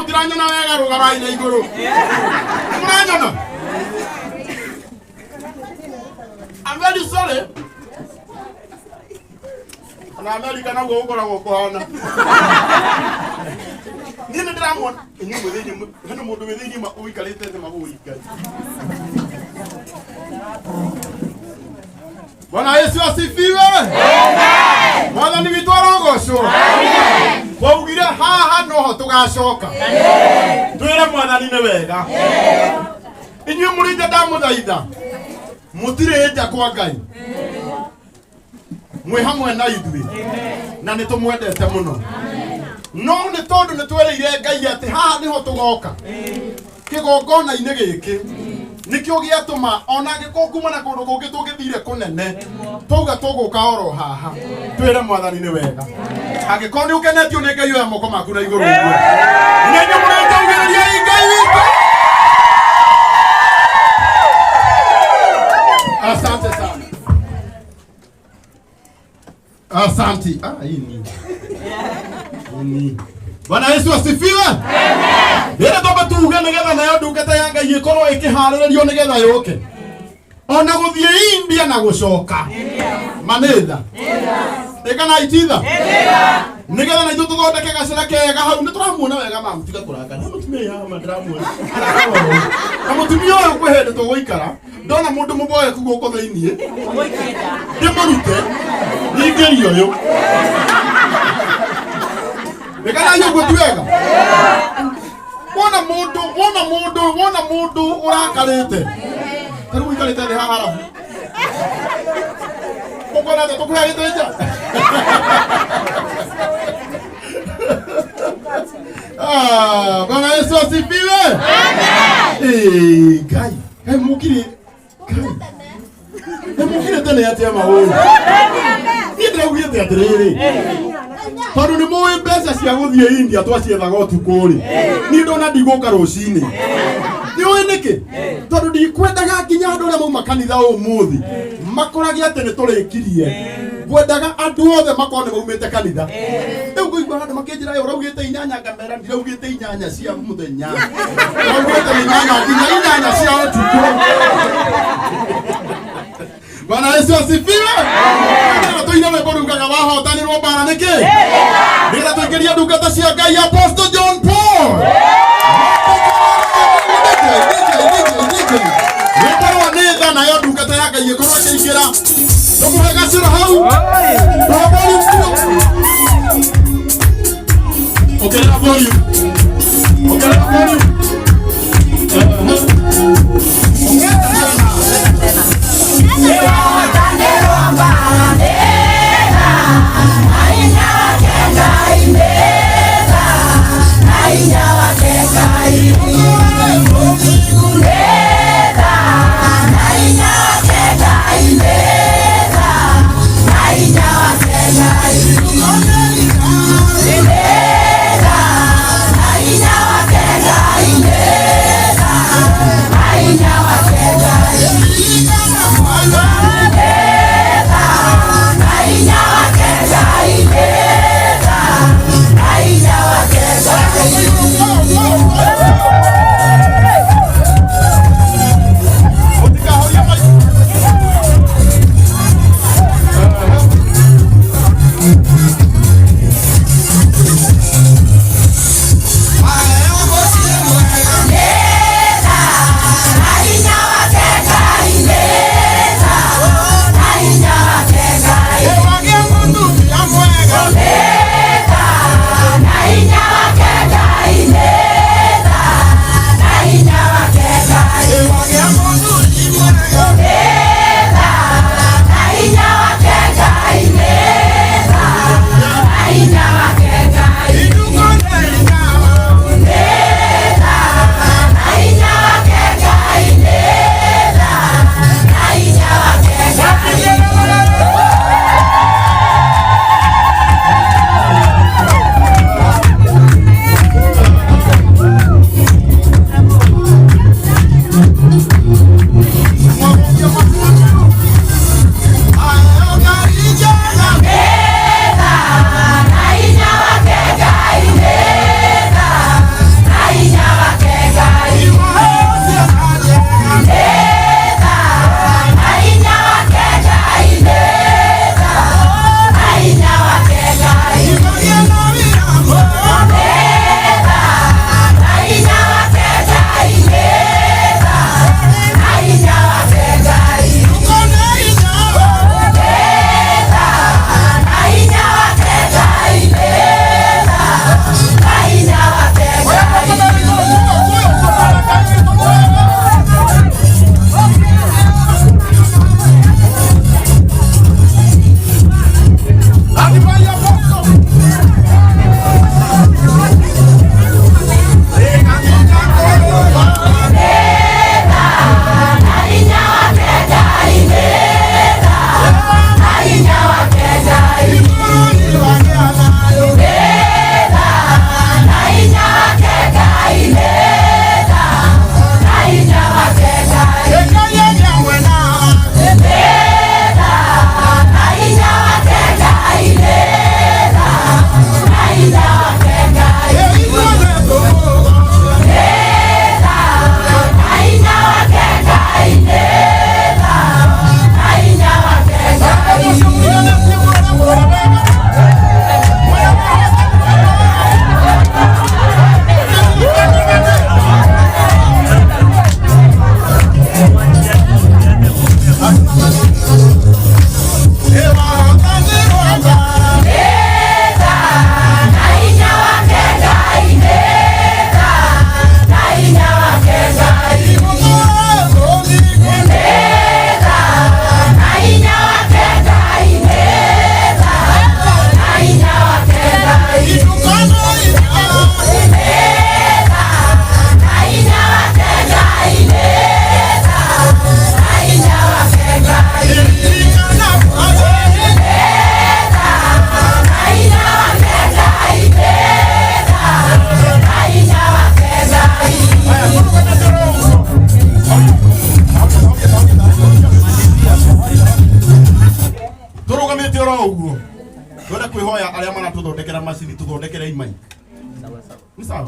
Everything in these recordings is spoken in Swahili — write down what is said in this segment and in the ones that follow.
mutiranyona wega rugarai na iguru muranyona I'm very sorry na America na gukora gukuhana nini ndiramwona inyu muthini hano mundu withini ma uikarite thĩ magũgũikai Bwana Yesu asifiwe. Amen. Mwathani witũ arogocwo. Amen. Twaugire haha noho tugacoka. Amen. Twĩre Mwathani nĩ wega. Amen. Inyuĩ mũrĩnja ndamũthaitha mũtirĩ nja kwa Ngai. Mwĩ hamwe na ithuĩ. Na nĩ tũmwendete mũno. No nĩ tondũ nĩ twereire Ngai atĩ haha nĩho tũgoka. Kĩgongona-inĩ gĩkĩ nikio giatuma ona ngikunguma na kundu kungi tungithire kunene tuga tuguka oro haha twire Mwathani ni wega angiko ni ukenetio ni Ngai ya moko maku na iguru ngwe nyenye muretaugiriria Ngai witu asante sana asante ini Bwana Yesu asifiwe. Amen. Yera toba tuuga nigetha nayo ndungata ya Ngai ikorwo ikiharĩrĩrio nigetha yũke. Ona guthie India na gucoka. Manetha. Ekana ititha. Nigetha na ithu tuthondeke gacĩra kega hau nĩ tũramuona wega mamu tiga kũranga. Nĩ mũtumia haha mandiramuona. Na mũtumia ũyũ kwĩhĩndĩ tũgũikara. Ndona mũndũ mũboeku gũkũ thĩinĩ. Ndĩmũrute. Ningĩrio ũyũ. Ekana yugo tuwega. Wona mundu urakarite. Taru ikarite de haha. Kokona de tokura iteja. Bwana Yesu asifiwe. Amen. Ngai, mukire. Mukire tena yatia maoni. Nĩndĩraugĩte atĩrĩrĩ tondũ nĩ mũĩ mbeca cia gũthiĩ India twaciethaga ũtukũ-rĩ niĩ ndona ndigũka rũcinĩ nĩũĩ nĩkĩ tondũ ndikwendaga nginya andũ arĩa mauma kanitha ũmũthĩ makorage atĩ nĩ tũrĩkirie ngwendaga andũ othe makorwo nĩ maumĩte kanitha rĩu ngũigua andũ makĩnjĩra yo ũraugĩte inyanya ngamera ndiraugĩte inyanya cia mũthenya ũraugĩte inyanya nginya inyanya cia ũtukũ Bwana Yesu asifiwe. Nĩ tũina rwĩmbo rugaga wahotanĩrwo mbara nĩkĩ? Nĩgetha tũingĩrie ndungata cia Ngai Apostle John Paul. Nĩkorwo nĩ tha nayo ndungata ya Ngai ĩkorwo ĩkĩingĩra. Tũmũhe gacĩra hau. Ongerera volume. Ongerera volume. Hey!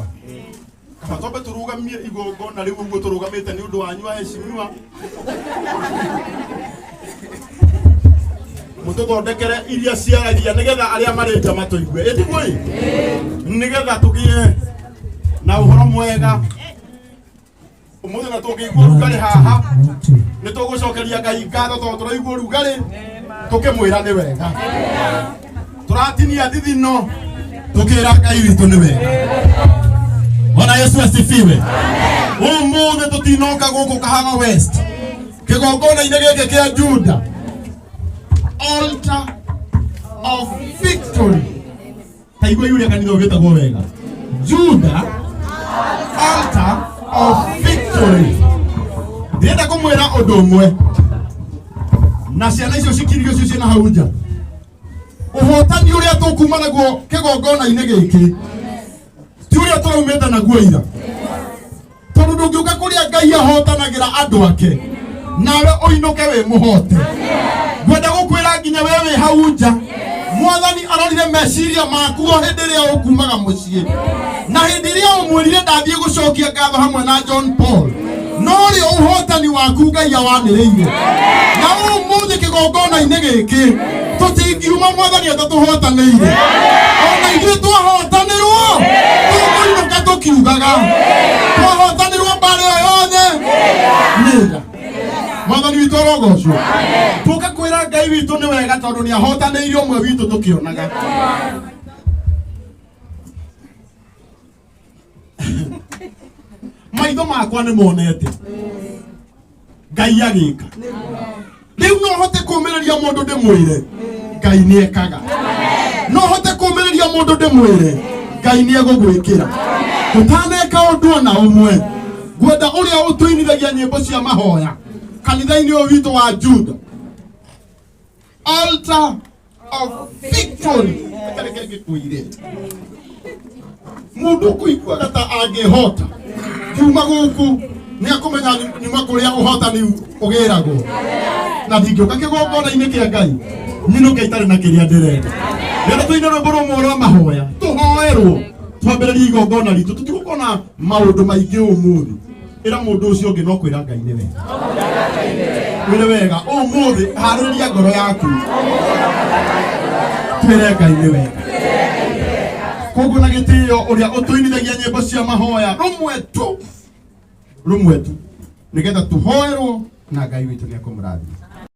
sawa. Kama tobe turugamie igongona riu uguo turugamite ni undu wanyu aheshimiwa. Mututhondekere iria ciaragia nigetha aria mari nja matuigue. Itigui? Nigetha tugie na uhoro mwega. Umuthi na tungigua rugari haha ni tugucokeria Ngai ngatho tondu turaigua rugari tukimwira ni wega. Turatinia thithino tukira Ngai witu ni wega. Bwana Yesu asifiwe. Umuthi tutinoka guku Kahawa West kigongona ine giki kia Juda, altar of victory. Taigua yule kanitha ugitagwo wega, Juda altar of victory. Ndienda kumwira undu umwe na ciana icio cikirio cio ciana hau nja, uhotani uria tukuma naguo kigongona ine giki ti uria turaumite naguo ira, tondu ndungiuka kuria Ngai ahotanagira andu ake nawe uinuke wi muhote. Gwenda gukwira nginya wewe hau nja, Mwathani arorire meciria maku o hindi ria ukumaga mucii, na hindi ria umwirire ndathie gucokia ngatho hamwe na John Paul, no ri uhotani waku Ngai awaniriire. Na umuthi kigongona ine giki tutingiuma Mwathani atatuhotaniire, ona ithuĩ twahotanirwo tũkũinũka tukiugaga twahotanirwo mbara ĩyo yothe nĩga. Mwathani witũ arogocwo. Tuka kwĩra Ngai witũ nĩ wega tondũ nĩ ahotanĩire ũmwe witũ tũkĩonaga. Maitho makwa nĩ monete Ngai agĩka. Rĩu no hote kũũmĩrĩria mũndũ ndĩmwĩre Ngai nĩ ekaga. No hote kũũmĩrĩria mũndũ ndĩmwĩre Ngai nĩ egũgwĩkĩra. Tũtaneka ũndũ ona ũmwe, ngwenda ũrĩa ũtũinithagia nyĩmbo cia mahoya kanitha-inĩ ũyũ witũ wa Juda, altar of victory. Akareke ngĩkwĩire mũndũ kũiguaga ta angĩhota kiuma gũkũ nĩ akũmenya nyuma kũrĩa ũhotani ũgĩragwo, na ndingĩũka kĩgongona-inĩ kĩa Ngai nyinũke itarĩ na kĩrĩa ndĩrenda. Rĩrĩa tũine rwĩmbo rũmwe rwa mahoya tũhoerwo twambĩrĩrie igongona ritũ, tũtigũkorwo na maũndũ maingĩ ũmũthĩ. Ĩra mũndũ ũcio ũngĩ no kwĩra Ngai nĩ wega. Wĩre wega ũmũthĩ harĩrĩria ngoro yaku twĩre Ngai nĩ wega. Koguo na gĩtĩo ũrĩa ũtũinithagia nyĩmbo cia mahoya rũmwe tu nĩgetha tũhoerwo na Ngai witũ nĩ ekũmũrathima.